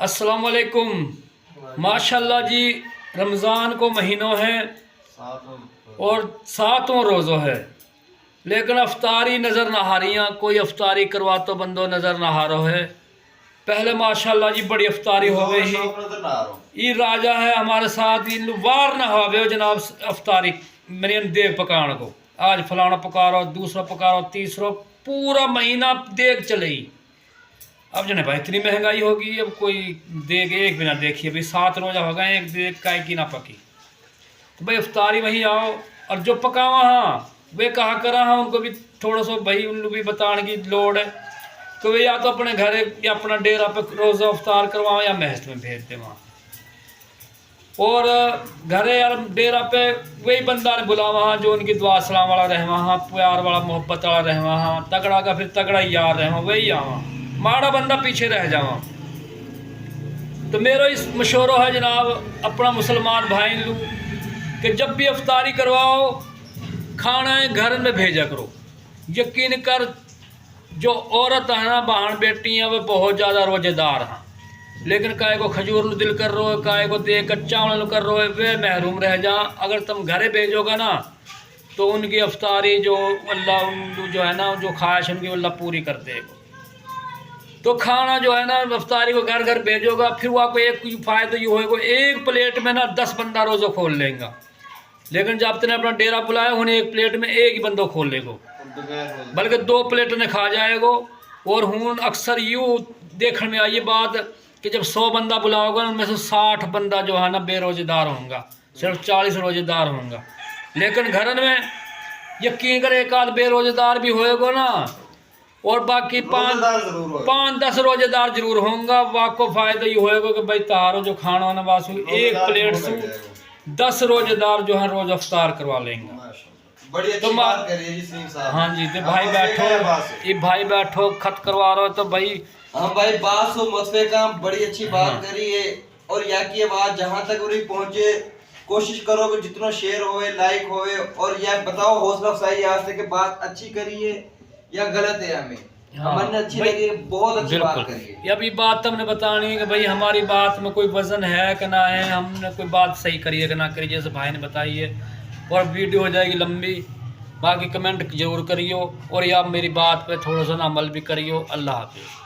अस्सलाम वालेकुम। माशाल्लाह जी, रमज़ान को महीनों है और 7वां रोज़ो है, लेकिन अफ्तारी नज़र ना हारियाँ। कोई अफ्तारी करवा तो बंदो नज़र ना हारो है। पहले माशाल्लाह जी बड़ी अफ्तारी हो गई ही। ये राजा है हमारे साथ, वार ना हो जनाब अफ्तारी मेरे देग पकाने को। आज फलाना पकारो, दूसरा पकारो, तीसरा, पूरा महीना देग चले ही। अब जो है भाई इतनी महंगाई होगी, अब कोई देग एक बिना देखिए भाई 7 रोज़ा हो गए, एक देग काय की ना पकी। तो भाई अफ्तारी वहीं आओ, और जो पकावा हाँ वे कहा करा हाँ, उनको भी थोड़ा सा भाई उनको भी बताने की लोड़ है। तो वे या तो अपने घर या अपना डेरा पे रोज़ा अफ्तार करवाओ या महस में भेज दे वहाँ। और घरे या डेरा पे वही बंदा ने बुलावा हाँ जो उनकी दुआ सलाम वाला रहे वहाँ, प्यार वाला मोहब्बत वाला रहे वहाँ, तगड़ा का फिर तगड़ा यार रहे वहाँ, वही आवा, माड़ा बंदा पीछे रह जावा। तो मेरा इस मशवरा है जनाब अपना मुसलमान भाई लू कि जब भी अफ्तारी करवाओ खाना है घर में भेजा करो। यकीन कर जो औरत है ना, बहन बेटी हैं, वे बहुत ज़्यादा रोजेदार हैं, लेकिन काय को खजूर दिल कर रो है, काय को दे कच्चा वाला कर रो है, वे महरूम रह जा। अगर तुम घरे भेजोगे ना तो उनकी अफ्तारी जो अल्लाह जो है ना जो ख्वाहिश उनकी अल्लाह पूरी कर देगा। तो खाना जो है ना अफ्तारी को घर घर भेजोगा, फिर वो आपको एक फ़ायदा ये होएगा, एक प्लेट में ना 10 बंदा रोज़ा खोल लेगा। लेकिन जब आपने अपना डेरा बुलाया उन्हें एक प्लेट में एक ही बंदो खोल लेगो, बल्कि 2 प्लेट ने खा जाएगो। और हूँ अक्सर यूँ देखने में आई बात कि जब 100 बंदा बुलाओगा उनमें से 60 बंदा जो है ना बेरोज़ेदार होगा, सिर्फ 40 रोज़ेदार होगा। लेकिन घर में यकीन कर एक आध बेरोज़ेदार भी होएगा ना, और बाकी 5-10 रोज़ेदार जरूर होंगे। वाको फ़ायदा ये होएगा कि भाई तारो जो खाना ना वासु एक प्लेट से 10 रोज़ेदार जो है रोज़ अफ्तार करवा लेंगे। बड़ी अच्छी बात कर रही है जी सलीम साहब। हाँ जी, तो भाई बैठो, ये भाई बैठो खत करवा रहे हो तो भाई हाँ भाई बात सो मतफे का बड़ी अच्छी बात करी है। और या की आवाज जहाँ तक उन्हें पहुँचे कोशिश करो कि जितना शेयर होवे लाइक होवे। और यह बताओ हौसला अफजाई आज तक बात अच्छी करी है या गलत है? हमें हमने अच्छी लगी, बहुत अच्छी बात करी है। अब ये बात हमने बतानी है कि भाई हमारी बात में कोई वजन है कि ना है, हमने कोई बात सही करी है कि ना करी, जैसे भाई ने बताई है। और वीडियो हो जाएगी लंबी, बाकी कमेंट जरूर करियो और या मेरी बात पे थोड़ा सा ना अमल भी करियो। अल्लाह हाफिज़।